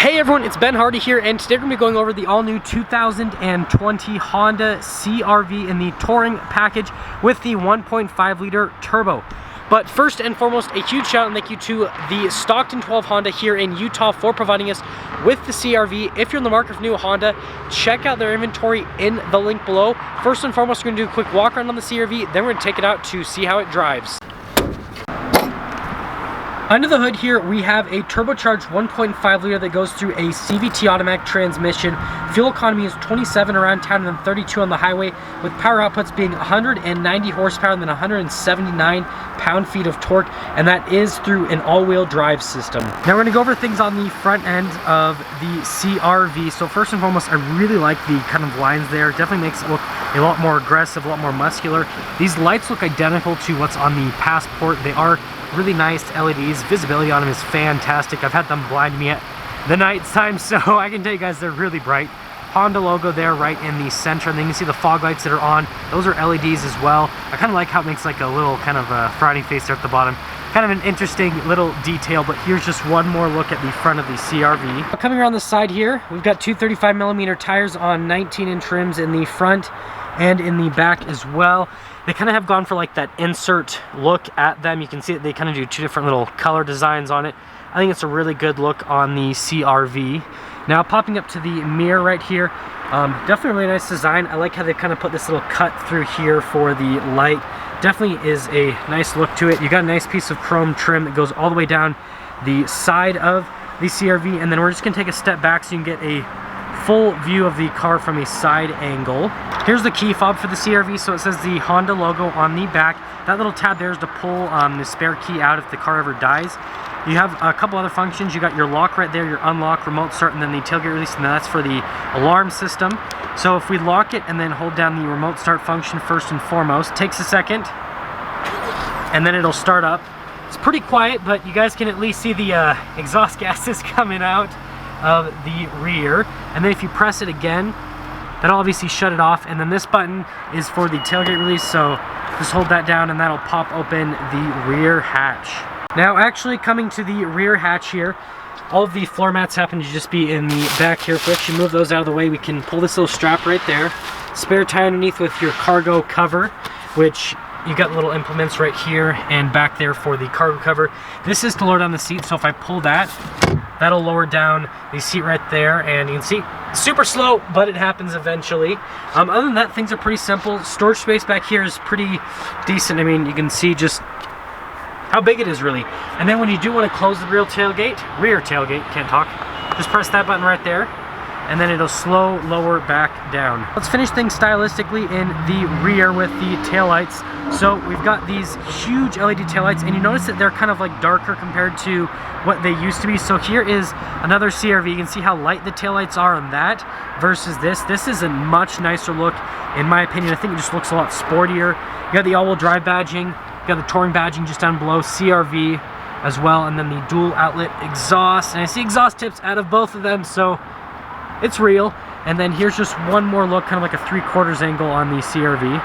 Hey everyone, it's Ben Hardy here, and today we're going to be going over the all-new 2020 Honda CR-V in the Touring package with the 1.5 liter turbo. But first and foremost, a huge shout and thank you to the Stockton 12 Honda here in Utah for providing us with the CR-V. If you're in the market for new Honda, check out their inventory in the link below. First and foremost, we're going to do a quick walk around on the CR-V, then we're going to take it out to see how it drives. Under the hood here, we have a turbocharged 1.5 liter that goes through a CVT automatic transmission. Fuel economy is 27 around town and then 32 on the highway, with power outputs being 190 horsepower and then 179 pound-feet of torque, and that is through an all-wheel drive system. Now we're going to go over things on the front end of the CR-V. So first and foremost, I really like the kind of lines there. Definitely makes it look a lot more aggressive, a lot more muscular. These lights look identical to what's on the Passport. They are really nice LEDs. Visibility on them is fantastic. I've had them blind me at the night time, so I can tell you guys they're really bright. Honda logo there right in the center, and then you can see the fog lights that are on. Those are LEDs as well. I kind of like how it makes like a little kind of a frowny face there at the bottom. Kind of an interesting little detail, but here's just one more look at the front of the CR-V. Coming around the side here, we've got two 35mm tires on 19-inch rims in the front and in the back as well. They kind of have gone for like that insert look at them. You can see that they kind of do two different little color designs on it. I think it's a really good look on the CR-V. Now popping up to the mirror right here, definitely a really nice design. I like how they kind of put this little cut through here for the light. Definitely is a nice look to it. You got a nice piece of chrome trim that goes all the way down the side of the CR-V, and then we're just gonna take a step back so you can get a full view of the car from a side angle. Here's the key fob for the CR-V. So it says the Honda logo on the back. That little tab there is to pull the spare key out if the car ever dies. You have a couple other functions. You got your lock right there, your unlock, remote start, and then the tailgate release, and that's for the alarm system. So if we lock it and then hold down the remote start function first and foremost, takes a second, and then it'll start up. It's pretty quiet, but you guys can at least see the exhaust gases coming out of the rear. And then if you press it again, that'll obviously shut it off, and then this button is for the tailgate release, so just hold that down and that'll pop open the rear hatch. Now actually coming to the rear hatch here, all of the floor mats happen to just be in the back here. If we actually move those out of the way, we can pull this little strap right there. Spare tire underneath with your cargo cover, which you got little implements right here and back there for the cargo cover. This is to lower down the seat, so if I pull that, that'll lower down the seat right there, and you can see super slow, but it happens eventually. Other than that, things are pretty simple. Storage space back here is pretty decent. I mean, you can see just how big it is really. And then when you do want to close the rear tailgate, can't talk, just press that button right there, and then it'll slow lower back down. Let's finish things stylistically in the rear with the taillights. So we've got these huge LED taillights, and you notice that they're kind of like darker compared to what they used to be. So here is another CR-V. You can see how light the taillights are on that versus this. This is a much nicer look, in my opinion. I think it just looks a lot sportier. You got the all-wheel drive badging, you got the Touring badging just down below, CR-V as well, and then the dual outlet exhaust. And I see exhaust tips out of both of them, so it's real. And then here's just one more look, kind of like a 3/4 angle on the CR-V.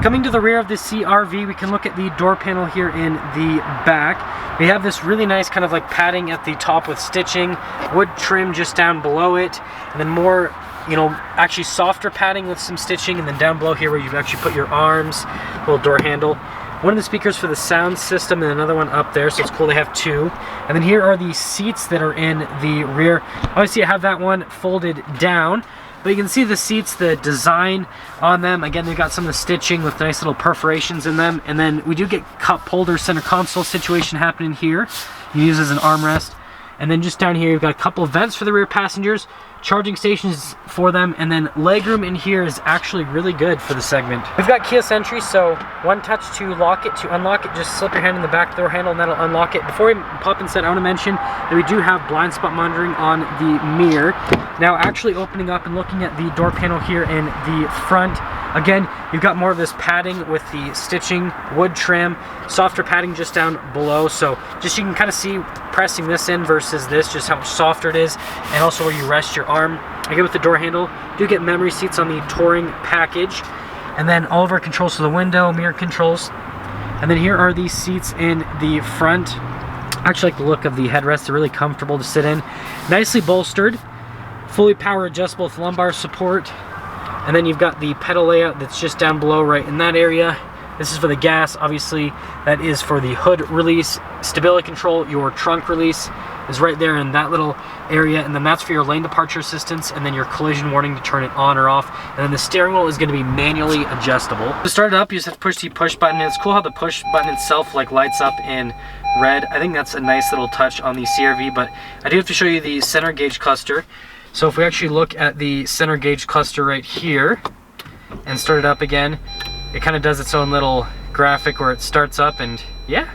Coming to the rear of the CR-V, we can look at the door panel here in the back. We have this really nice kind of like padding at the top with stitching, wood trim just down below it, and then more, you know, actually softer padding with some stitching, and then down below here where you actually put your arms, little door handle. One of the speakers for the sound system and another one up there, so it's cool they have two. And then here are the seats that are in the rear. Obviously I have that one folded down, but you can see the seats, the design on them. Again, they've got some of the stitching with nice little perforations in them. And then we do get cup holder center console situation happening here. You can use as an armrest. And then just down here, you've got a couple of vents for the rear passengers, charging stations for them, and then legroom in here is actually really good for the segment. We've got keyless entry, so one touch to lock it. To unlock it, just slip your hand in the back door handle and that'll unlock it. Before we pop inside, I want to mention that we do have blind spot monitoring on the mirror. Now actually opening up and looking at the door panel here in the front, again, you've got more of this padding with the stitching, wood trim, softer padding just down below, so just you can kind of see pressing this in versus this, just how much softer it is, and also where you rest your arm. Again, with the door handle, you do get memory seats on the Touring package, and then all of our controls for the window, mirror controls, and then here are these seats in the front. I actually like the look of the headrest. They're really comfortable to sit in. Nicely bolstered, fully power adjustable with lumbar support. And then you've got the pedal layout that's just down below right in that area. This is for the gas, obviously. That is for the hood release. Stability control, your trunk release is right there in that little area, and then that's for your lane departure assistance, and then your collision warning to turn it on or off. And then the steering wheel is going to be manually adjustable. To start it up, you just have to push the push button, and it's cool how the push button itself like lights up in red. I think that's a nice little touch on the CR-V, but I do have to show you the center gauge cluster. So if we actually look at the center gauge cluster right here and start it up again, it kind of does its own little graphic where it starts up, and yeah,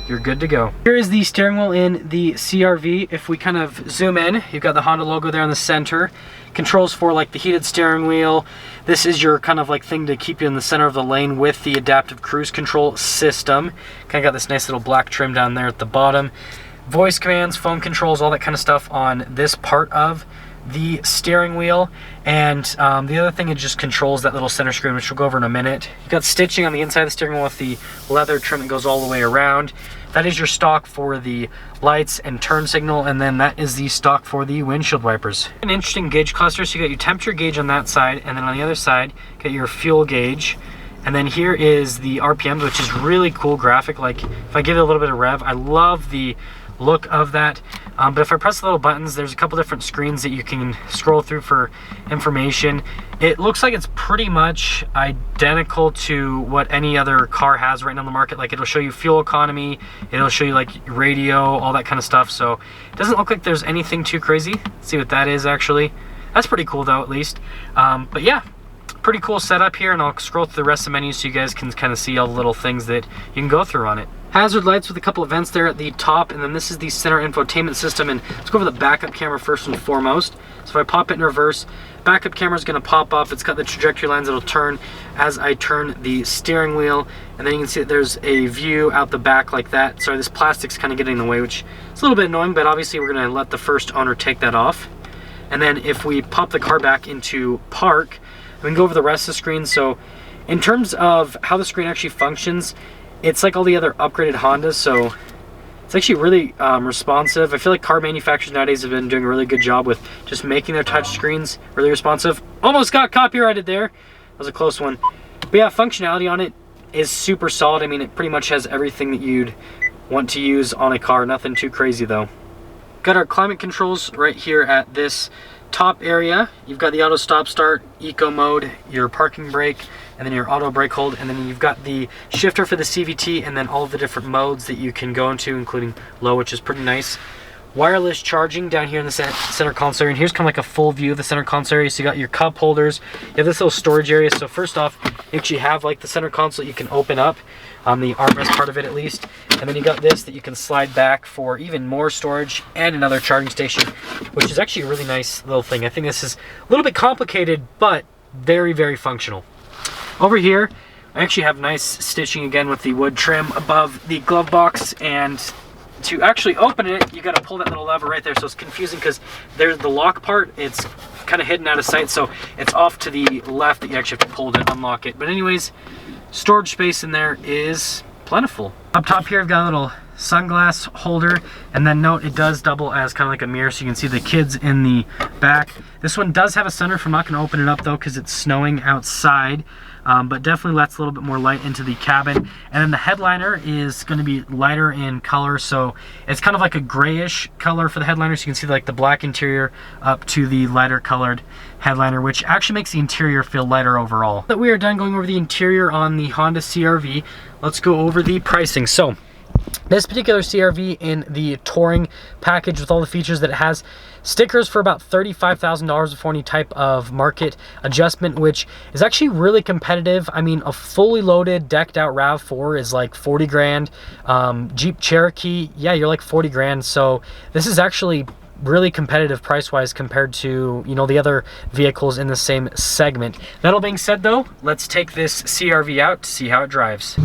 you're good to go. Here is the steering wheel in the CR-V. If we kind of zoom in, you've got the Honda logo there in the center. Controls for like the heated steering wheel. This is your kind of like thing to keep you in the center of the lane with the adaptive cruise control system. Kind of got this nice little black trim down there at the bottom. Voice commands, phone controls, all that kind of stuff on this part of the steering wheel. And the other thing, it just controls that little center screen, which we'll go over in a minute. You've got stitching on the inside of the steering wheel with the leather trim that goes all the way around. That is your stock for the lights and turn signal, and then that is the stock for the windshield wipers. An interesting gauge cluster, so you got your temperature gauge on that side, and then on the other side, you got your fuel gauge. And then here is the RPMs, which is really cool graphic. Like if I give it a little bit of rev, I love the look of that. But if I press the little buttons, there's a couple different screens that you can scroll through for information. It looks like it's pretty much identical to what any other car has right now on the market. Like it'll show you fuel economy, it'll show you like radio, all that kind of stuff. So it doesn't look like there's anything too crazy. Let's see what that is actually. That's pretty cool though, at least. But yeah, pretty cool setup here, and I'll scroll through the rest of the menus so you guys can kind of see all the little things that you can go through on it. Hazard lights with a couple of vents there at the top, and then this is the center infotainment system. And let's go over the backup camera first and foremost. So if I pop it in reverse, backup camera is going to pop up. It's got the trajectory lines that'll turn as I turn the steering wheel, and then you can see that there's a view out the back like that. Sorry, this plastic's kind of getting in the way, which is a little bit annoying, but obviously we're going to let the first owner take that off. And then if we pop the car back into park, we can go over the rest of the screen. So in terms of how the screen actually functions, it's like all the other upgraded Hondas, so it's actually really responsive. I feel like car manufacturers nowadays have been doing a really good job with just making their touch screens really responsive. Almost got copyrighted there. That was a close one. But yeah, functionality on it is super solid. I mean, it pretty much has everything that you'd want to use on a car. Nothing too crazy though. Got our climate controls right here at this top area. You've got the auto stop start, eco mode, your parking brake, and then your auto brake hold, and then you've got the shifter for the CVT, and then all of the different modes that you can go into, including low, which is pretty nice. Wireless charging down here in the center console area, and here's kind of like a full view of the center console area. So you got your cup holders, you have this little storage area. So first off, you actually have like the center console you can open up on the armrest part of it at least, and then you got this that you can slide back for even more storage and another charging station, which is actually a really nice little thing. I think this is a little bit complicated, but very, very functional. Over here, I actually have nice stitching again with the wood trim above the glove box, and to actually open it, you got to pull that little lever right there. So it's confusing because there's the lock part, it's kind of hidden out of sight, so it's off to the left that you actually have to pull to unlock it. But anyways, storage space in there is plentiful. Up top here, I've got a little sunglass holder, and then note it does double as kind of like a mirror, so you can see the kids in the back. This one does have a sunroof. I'm not going to open it up though because it's snowing outside, but definitely lets a little bit more light into the cabin. And then the headliner is going to be lighter in color, so it's kind of like a grayish color for the headliner, so you can see like the black interior up to the lighter colored headliner, which actually makes the interior feel lighter overall. But we are done going over the interior on the Honda CR-V. Let's go over the pricing. So this particular CR-V in the Touring package with all the features that it has, stickers for about $35,000 before any type of market adjustment, which is actually really competitive. I mean, a fully loaded, decked out RAV4 is like 40 grand. Jeep Cherokee, yeah, you're like 40 grand. So this is actually really competitive price-wise compared to, you know, the other vehicles in the same segment. That all being said though, let's take this CR-V out to see how it drives.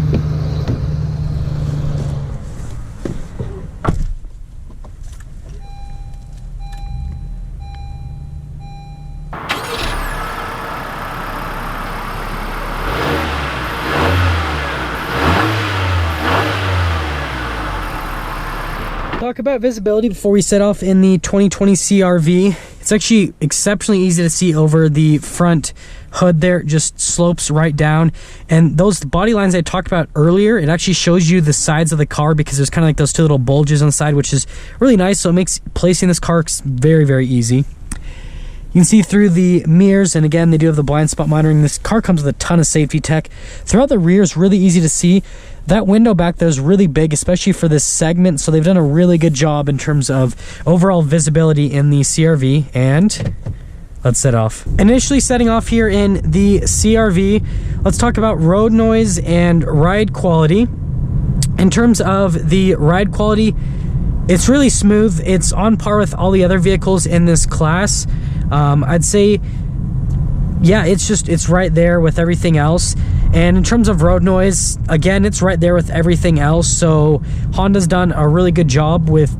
talk about visibility before we set off in the 2020 CR-V. It's actually exceptionally easy to see over the front hood there. It just slopes right down, and those body lines I talked about earlier, it actually shows you the sides of the car because there's kind of like those two little bulges on the side, which is really nice. So it makes placing this car very, very easy. You can see through the mirrors, and again, they do have the blind spot monitoring. This car comes with a ton of safety tech. Throughout the rear is really easy to see. That window back there is really big, especially for this segment, so they've done a really good job in terms of overall visibility in the CR-V, and let's set off. Initially setting off here in the CR-V, let's talk about road noise and ride quality. In terms of the ride quality, it's really smooth. It's on par with all the other vehicles in this class. I'd say, yeah, it's right there with everything else. And in terms of road noise, again, it's right there with everything else. So Honda's done a really good job with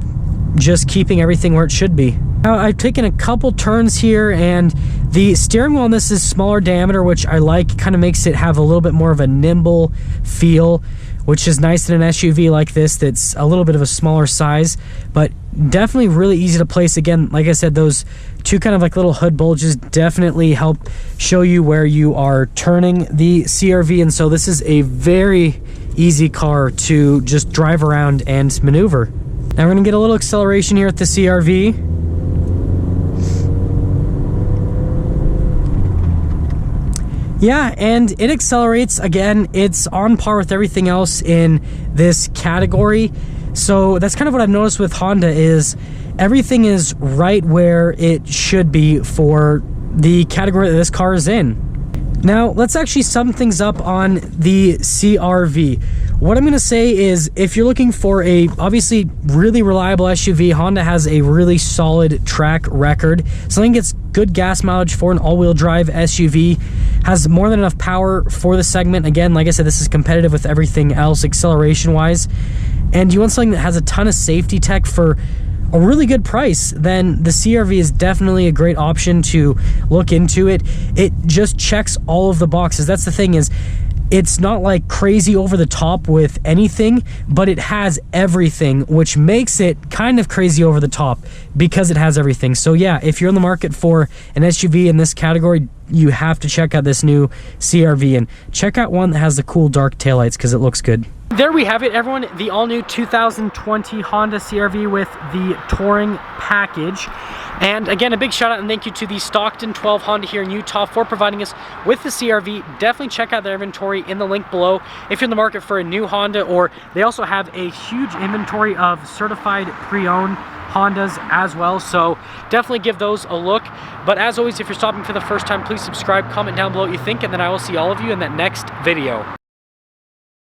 just keeping everything where it should be. Now, I've taken a couple turns here, and the steering wheel on this is smaller diameter, which I like. Kind of makes it have a little bit more of a nimble feel, which is nice in an SUV like this that's a little bit of a smaller size, but definitely really easy to place. Again, like I said, those two kind of like little hood bulges definitely help show you where you are turning the CR-V, and so this is a very easy car to just drive around and maneuver. Now we're gonna get a little acceleration here at the CR-V. Yeah, and it accelerates. Again, it's on par with everything else in this category. So that's kind of what I've noticed with Honda, is everything is right where it should be for the category that this car is in. Now, let's actually sum things up on the CR-V. What I'm going to say is, if you're looking for a obviously really reliable SUV, Honda has a really solid track record. Something gets good gas mileage for an all-wheel drive SUV, has more than enough power for the segment. Again, like I said, this is competitive with everything else acceleration-wise. And you want something that has a ton of safety tech for a really good price, then the CR-V is definitely a great option to look into. It just checks all of the boxes. That's the thing, is it's not like crazy over the top with anything, but it has everything, which makes it kind of crazy over the top because it has everything. So yeah, if you're in the market for an SUV in this category, you have to check out this new CR-V, and check out one that has the cool dark taillights because it looks good. There we have it, everyone. The all-new 2020 Honda CR-V with the Touring package. And again, a big shout out and thank you to the Stockton 12 Honda here in Utah for providing us with the CR-V. Definitely check out their inventory in the link below if you're in the market for a new Honda, or they also have a huge inventory of certified pre-owned Hondas as well, so definitely give those a look. But as always, if you're stopping for the first time, please subscribe, comment down below what you think, and then I will see all of you in that next video.